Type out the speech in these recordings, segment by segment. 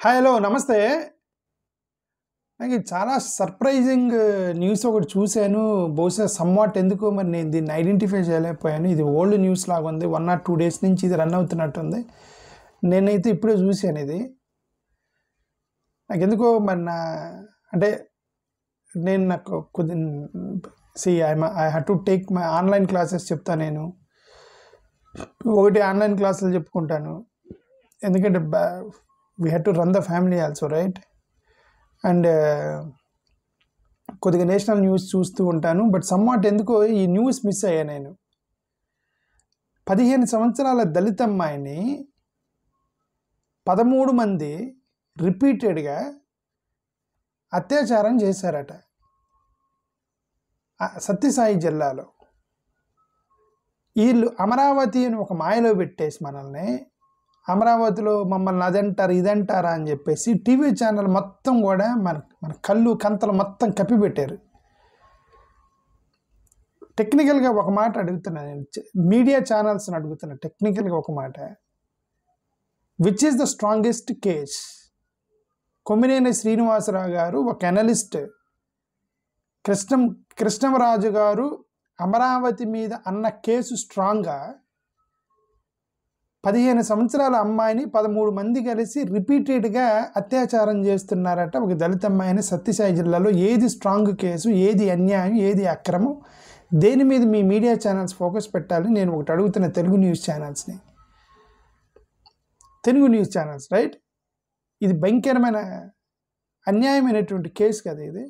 Hi hello నమస్తే. నాకు ఇది చాలా సర్ప్రైజింగ్ న్యూస్ ఒకటి చూశాను. బహుశా సమ్‌వాట్ ఎందుకో మరి నేను దీన్ని ఐడెంటిఫై చేయలేకపోయాను. ఇది ఓల్డ్ న్యూస్ లాగా ఉంది. 1 ఆర్ 2 డేస్ నుంచి ఇది రన్ అవుతున్నట్టుంది. నేనైతే ఇప్పుడే చూశాను ఇది. నాకెందుకో మరి అంటే నాకు కొద్ది I had to take my online classes చెప్తా నేను. ఒకటి ఆన్‌లైన్ క్లాసులు చెప్పుకుంటాను. ఎందుకంటే we had to run the family also right. And కొద్దిగా నేషనల్ న్యూస్ చూస్తూ ఉంటాను. బట్ సమ్వాట్ ఎందుకో ఈ న్యూస్ మిస్ అయ్యా నేను. 15 సంవత్సరాల దళిత అమ్మాయిని 13 మంది రిపీటెడ్గా అత్యాచారం చేశారట సత్యసాయి జిల్లాలో. వీళ్ళు అమరావతి అని ఒక మాయలో పెట్టేసి మనల్ని అమరావతిలో మమ్మల్ని అదంటారు ఇదంటారా అని చెప్పేసి టీవీ ఛానల్ మొత్తం కూడా మన కళ్ళు కంతలు మొత్తం కప్పిపెట్టారు. టెక్నికల్గా ఒక మాట అడుగుతున్నా నేను, మీడియా ఛానల్స్ని అడుగుతున్నా టెక్నికల్గా ఒక మాట. Which is the strongest case? Kommineni Srinivasa Rao గారు ఒక అనలిస్ట్, కృష్ణమరాజు గారు అమరావతి మీద అన్న కేసు స్ట్రాంగ్గా, 15 సంవత్సరాల అమ్మాయిని 13 మంది కలిసి రిపీటెడ్గా అత్యాచారం చేస్తున్నారట ఒక దళిత అమ్మాయిని సత్యసాయి జిల్లాలో. ఏది స్ట్రాంగ్ కేసు, ఏది అన్యాయం, ఏది అక్రమం? దేని మీద మీ మీడియా ఛానల్స్ ఫోకస్ పెట్టాలి నేను ఒకటి అడుగుతున్న. Telugu news channels right. ఇది భయంకరమైన అన్యాయమైనటువంటి కేసు కదా ఇది.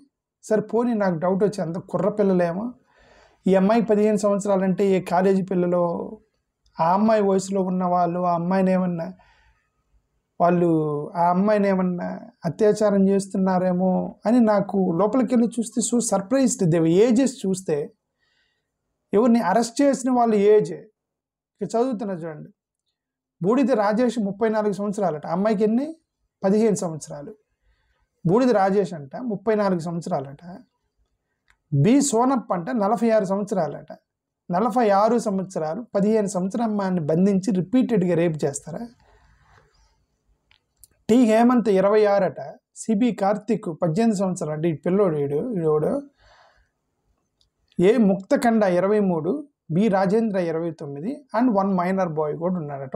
సరే పోనీ నాకు డౌట్ వచ్చి అంత కుర్ర పిల్లలేమో, ఈ అమ్మాయి 15 సంవత్సరాలంటే ఏ కాలేజీ పిల్లలో, ఆ అమ్మాయి వయసులో ఉన్న వాళ్ళు ఆ అమ్మాయిని ఏమన్నా అత్యాచారం చేస్తున్నారేమో అని నాకు లోపలికి వెళ్ళి చూస్తే సో సర్ప్రైజ్డ్. ఏజెస్ చూస్తే ఎవరిని అరెస్ట్ చేసిన వాళ్ళు ఏజ్ ఇక చదువుతున్నా చూడండి. బూడిద రాజేష్ 34 సంవత్సరాలట, అమ్మాయికి ఎన్ని 15 సంవత్సరాలు. బూడిద రాజేష్ అంట 34 సంవత్సరాలట. బి సోనప్ అంట 46 సంవత్సరాలట. 46 సంవత్సరాలు 15 సంవత్సరాల అమ్మాయిని బంధించి రిపీటెడ్గా రేప్ చేస్తారా? టి హేమంత్ 26 అట. సిబి కార్తిక్ 18 సంవత్సరాలు అంటే ఈ పిల్లోడు ఈడోడు. ఏ ముక్తకండ 23, B Rajendra 29 and 1 minor boy కూడా ఉన్నాడట.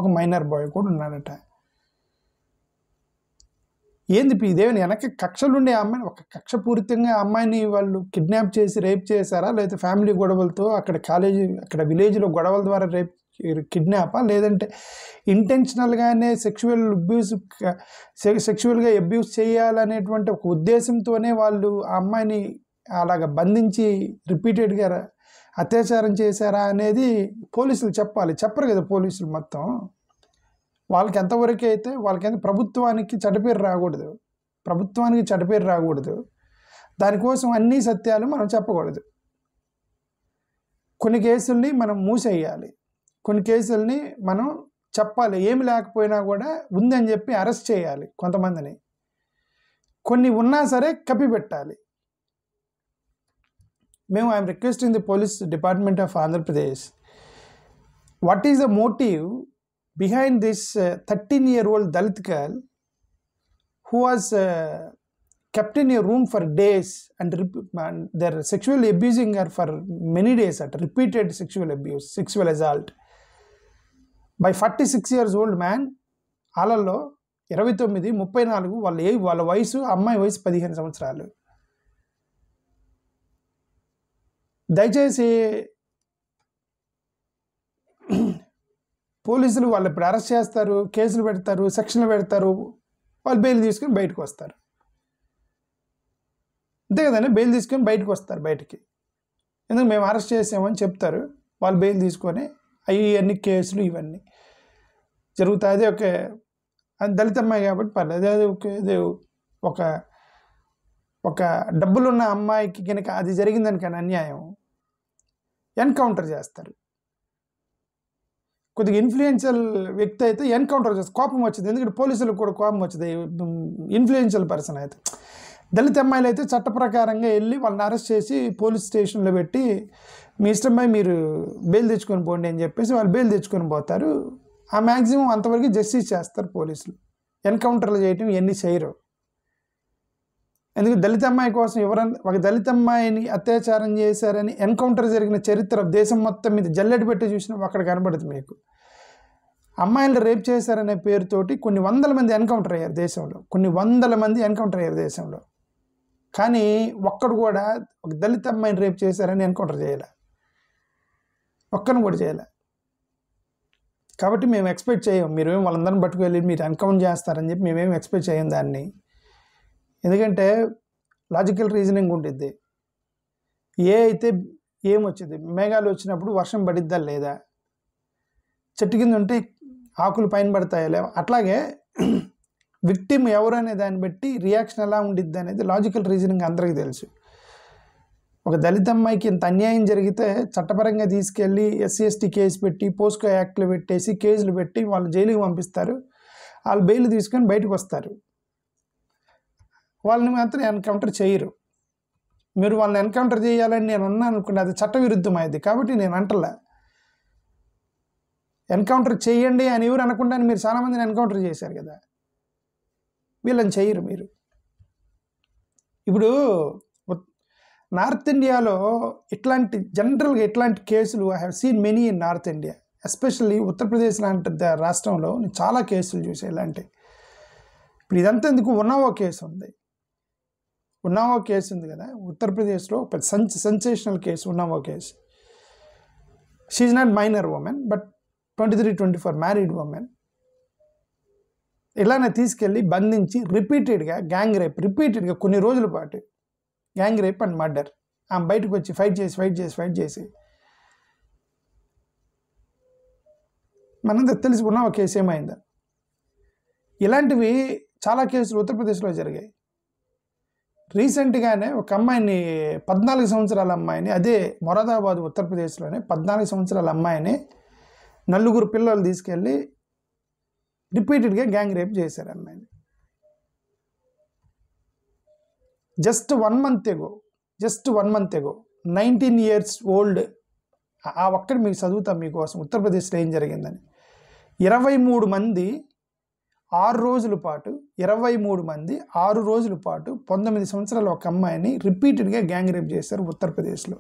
ఒక మైనర్ బాయ్ కూడా ఉన్నాడట. ఏంది ఇదేమైనా వెనక కక్షలుండే అమ్మాయిని, ఒక కక్షపూరితంగా అమ్మాయిని వాళ్ళు కిడ్నాప్ చేసి రేప్ చేశారా, లేకపోతే ఫ్యామిలీ గొడవలతో అక్కడ విలేజ్లో గొడవల ద్వారా కిడ్నాపా, లేదంటే ఇంటెన్షనల్గానే సెక్షువల్గా అబ్యూస్ చేయాలనేటువంటి ఒక ఉద్దేశంతోనే వాళ్ళు ఆ అమ్మాయిని అలాగ బంధించి రిపీటెడ్గా అత్యాచారం చేశారా అనేది పోలీసులు చెప్పాలి. చెప్పరు కదా పోలీసులు మొత్తం. వాళ్ళకి ఎంతవరకు అయితే వాళ్ళకి ప్రభుత్వానికి చెడ్డపేరు రాకూడదు. దానికోసం అన్ని సత్యాలు మనం చెప్పకూడదు. కొన్ని కేసుల్ని మనం మూసేయాలి, కొన్ని కేసుల్ని మనం చెప్పాలి. ఏమి లేకపోయినా కూడా ఉందని చెప్పి అరెస్ట్ చేయాలి కొంతమందిని. కొన్ని ఉన్నా సరే కప్పిపెట్టాలి. I am requesting the police department of Andhra Pradesh, what is the motive behind this 13-year-old Dalit girl who was kept in a room for days and they're sexually abusing her for many days at repeated sexual assault by 46 years old man. ఆలలో 29, 34 వాళ్ళ వయసు, అమ్మాయి వయసు 15 సంవత్సరాలు. దయచేసి పోలీసులు వాళ్ళు ఇప్పుడు arrest చేస్తారు, కేసులు పెడతారు, సెక్షన్లు పెడతారు, వాళ్ళు బెయిల్ తీసుకొని బయటకు వస్తారు. అంతే కదండి, బెయిల్ తీసుకొని బయటికి. ఎందుకు మేము అరెస్ట్ చేసామని చెప్తారు, వాళ్ళు బెయిల్ తీసుకొని అన్ని కేసులు ఇవన్నీ జరుగుతాయి. అదే దళిత అమ్మాయి కాబట్టి పర్లేదు. అదే ఒక డబ్బులున్న అమ్మాయికి కనుక అది జరిగిందనికని అన్యాయం ఎన్కౌంటర్ చేస్తారు. కొద్దిగా ఇన్ఫ్లుయెన్షియల్ వ్యక్తి అయితే ఎన్కౌంటర్ చేస్తారు. కోపం వచ్చింది, ఎందుకంటే పోలీసులకు కూడా కోపం వచ్చింది. ఇన్ఫ్లుయెన్షియల్ పర్సన్ అయితే, దళిత అమ్మాయిలు అయితే చట్ట ప్రకారంగా వెళ్ళి వాళ్ళని అరెస్ట్ చేసి పోలీస్ స్టేషన్లో పెట్టి మీ ఇష్టమై మీరు బెయిల్ తెచ్చుకొని పోండి అని చెప్పేసి వాళ్ళు బెయిల్ తెచ్చుకొని పోతారు. ఆ మ్యాక్సిమం అంతవరకు జస్టిస్ చేస్తారు పోలీసులు. ఎన్కౌంటర్లు చేయటం ఇవన్నీ చేయరు. ఎందుకు దళిత అమ్మాయి కోసం ఎవరన్నా ఒక దళిత అమ్మాయిని అత్యాచారం చేశారని ఎన్కౌంటర్ జరిగిన చరిత్ర దేశం మొత్తం మీద జల్లెడ పెట్టి చూసినా అక్కడ కనబడుతుంది మీకు. అమ్మాయిలు రేప్ చేశారనే పేరుతోటి కొన్ని వందల మంది ఎన్కౌంటర్ అయ్యారు దేశంలో, కొన్ని వందల మంది ఎన్కౌంటర్ అయ్యారు దేశంలో. కానీ ఒక్కడు కూడా ఒక దళిత అమ్మాయిని రేప్ చేశారని ఎన్కౌంటర్ చేయలే, ఒక్కరిని కూడా చేయలే. కాబట్టి మేము ఎక్స్పెక్ట్ చేయం మీరేమో వాళ్ళందరిని పట్టుకెళ్ళి మీరు ఎన్కౌంటర్ చేస్తారని చెప్పి మేమేమి ఎక్స్పెక్ట్ చేయం దాన్ని. ఎందుకంటే లాజికల్ రీజనింగ్ ఉంటుంది. అయితే ఏమొచ్చింది, మేఘాలు వచ్చినప్పుడు వర్షం పడిద్దా లేదా, చెట్టు కింద ఉంటే ఆకులు పైన పడతాయా లేవా, అట్లాగే విక్టిమ్ ఎవరు అనే దాన్ని బట్టి రియాక్షన్ ఎలా ఉండిద్ది అనేది లాజికల్ రీజనింగ్ అందరికీ తెలుసు. ఒక దళిత అమ్మాయికి ఇంత అన్యాయం జరిగితే చట్టపరంగా తీసుకెళ్ళి SC/ST కేసు పెట్టి పోస్కో యాక్ట్లు పెట్టేసి కేసులు పెట్టి వాళ్ళు జైలుకి పంపిస్తారు. వాళ్ళు బెయిల్ తీసుకొని బయటకు వస్తారు. వాళ్ళని మాత్రం ఎన్కౌంటర్ చేయరు. మీరు వాళ్ళని ఎన్కౌంటర్ చేయాలని నేను అన్నాను అనుకోండి, అది చట్టవిరుద్ధం అయింది. కాబట్టి నేను అంటలే ఎన్కౌంటర్ చేయండి అని ఎవరు అనకుండా మీరు చాలామందిని ఎన్కౌంటర్ చేశారు కదా, వీళ్ళని చేయరు మీరు. ఇప్పుడు నార్త్ ఇండియాలో ఇట్లాంటి జనరల్గా ఇట్లాంటి కేసులు I have seen many in north India, especially Uttar Pradesh లాంటి రాష్ట్రంలో నేను చాలా కేసులు చూసాను ఇలాంటి. ఇప్పుడు ఇదంతా ఎందుకు, ఉన్నావో కేసు ఉంది, ఉన్నావో కేసు ఉంది కదా ఉత్తరప్రదేశ్లో, పెద్ద sensational case Unnao case. She is not minor women but 23-24 married women. ఇలానే తీసుకెళ్ళి బంధించి రిపీటెడ్గా గ్యాంగ్ రేప్, రిపీటెడ్గా కొన్ని రోజుల పాటు గ్యాంగ్ రేప్ అండ్ మర్డర్. ఆమె బయటకు వచ్చి ఫైట్ చేసి మనందరికి తెలిసి ఉన్న ఒక కేసు ఏమైందా. ఇలాంటివి చాలా కేసులు ఉత్తరప్రదేశ్లో జరిగాయి. రీసెంట్గానే ఒక అమ్మాయిని 14 సంవత్సరాల అమ్మాయిని, అదే మొరాదాబాద్ ఉత్తరప్రదేశ్లోనే 14 సంవత్సరాల అమ్మాయిని 4 పిల్లలు తీసుకెళ్ళి రిపీటెడ్గా గ్యాంగ్ రేప్ చేశారు అమ్మాయిని. Just 1 month ago 19 years old. ఆ ఒక్కటి మీకు చదువుతాం మీకోసం ఉత్తరప్రదేశ్లో ఏం జరిగిందని. 23 మంది 6 రోజుల పాటు 19 సంవత్సరాల ఒక అమ్మాయిని రిపీటెడ్గా గ్యాంగ్ రేప్ చేశారు ఉత్తరప్రదేశ్లో.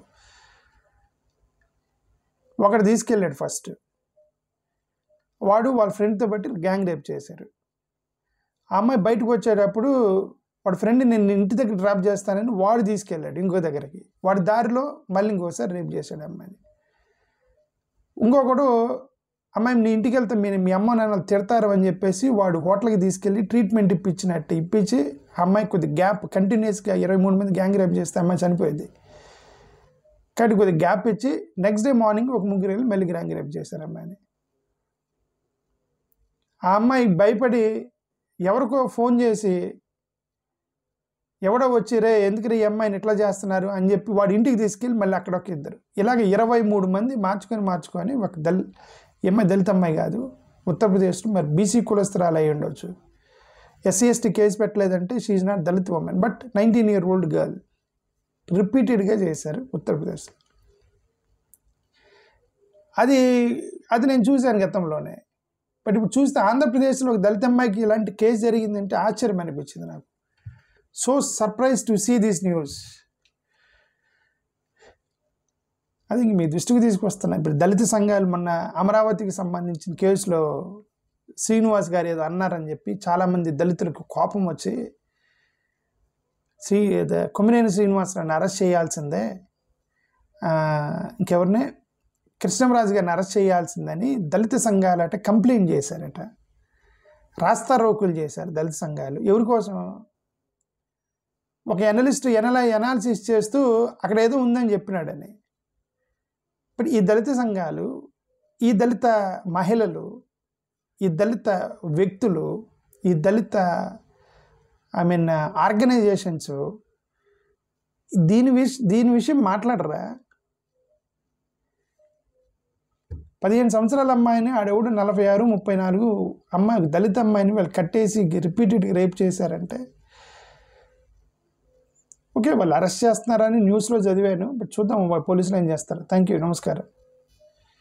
ఒకడు తీసుకెళ్ళాడు ఫస్ట్, వాడు వాళ్ళ ఫ్రెండ్తో బట్టి గ్యాంగ్ రేప్ చేశారు. ఆ అమ్మాయి బయటకు వచ్చేటప్పుడు వాడి ఫ్రెండ్ నేను ఇంటి దగ్గర డ్రాప్ చేస్తానని వాడు తీసుకెళ్ళాడు ఇంకో దగ్గరికి. వాడి దారిలో మళ్ళీ ఇంకోసారి రేప్ చేశాడు అమ్మాయిని. ఇంకొకడు అమ్మాయి నీ ఇంటికి వెళ్తే మీ అమ్మ నాన్నలు తిడతారు అని చెప్పేసి వాడు హోటల్కి తీసుకెళ్ళి ట్రీట్మెంట్ ఇప్పించి ఆ అమ్మాయి కొద్ది గ్యాప్, కంటిన్యూస్గా 23 మంది గ్యాంగ్ రేప్ చేస్తే అమ్మాయి చనిపోయింది. కాబట్టి కొద్దిగా గ్యాప్ ఇచ్చి నెక్స్ట్ డే మార్నింగ్ ఒక 3 వెళ్ళి మళ్ళీ గ్యాంగ్ రేప్ చేశారు అమ్మాయిని. ఆ అమ్మాయి భయపడి ఎవరికో ఫోన్ చేసి ఎవడో వచ్చి రే ఎందుకు ఈ అమ్మాయిని ఇట్లా చేస్తున్నారు అని చెప్పి వాడి ఇంటికి తీసుకెళ్ళి మళ్ళీ అక్కడ ఒక ఇద్దరు, ఇలాగ 23 మంది మార్చుకొని ఒక అమ్మాయి దళిత అమ్మాయి కాదు, ఉత్తరప్రదేశ్లో మరి BC కులస్తురాలు అయి ఉండొచ్చు. SC/ST కేసు పెట్టలేదంటే she is not Dalit women but 19-year-old girl. రిపీటెడ్గా చేశారు ఉత్తరప్రదేశ్లో. అది నేను చూశాను గతంలోనే. బట్ ఇప్పుడు చూస్తే ఆంధ్రప్రదేశ్లో ఒక దళిత అమ్మాయికి ఇలాంటి కేసు జరిగిందంటే ఆశ్చర్యం అనిపించింది నాకు. So surprise to see this news. అది మీ దృష్టికి తీసుకొస్తున్నా. ఇప్పుడు దళిత సంఘాలు మొన్న అమరావతికి సంబంధించిన కేసులో శ్రీనివాస్ గారు ఏదో అన్నారని చెప్పి చాలామంది దళితులకు కోపం వచ్చి కొమ్మినేని శ్రీనివాసరావుని అరెస్ట్ చేయాల్సిందే, ఇంకెవరినే కృష్ణంరాజు గారిని అరెస్ట్ చేయాల్సిందని దళిత సంఘాలట కంప్లైంట్ చేశారట. రాస్తా రోకులు చేశారు దళిత సంఘాలు. ఎవరి కోసం? ఒక ఎనలిస్ట్ ఎనాలిసిస్ చేస్తూ అక్కడ ఏదో ఉందని చెప్పినాడని. ఇప్పుడు ఈ దళిత సంఘాలు, ఈ దళిత మహిళలు, ఈ దళిత వ్యక్తులు, ఈ దళిత ఆర్గనైజేషన్స్ దీని విషయం మాట్లాడరా? 15 సంవత్సరాల అమ్మాయిని ఆడెవడు 46, 34 అమ్మాయి దళిత అమ్మాయిని వాళ్ళు కట్టేసి రిపీటెడ్గా రేప్ చేశారంటే ఓకే వాళ్ళు అరెస్ట్ చేస్తున్నారని న్యూస్లో చదివాను. బట్ చూద్దాం పోలీసులు ఏం చేస్తారు. థ్యాంక్ యూ, నమస్కారం.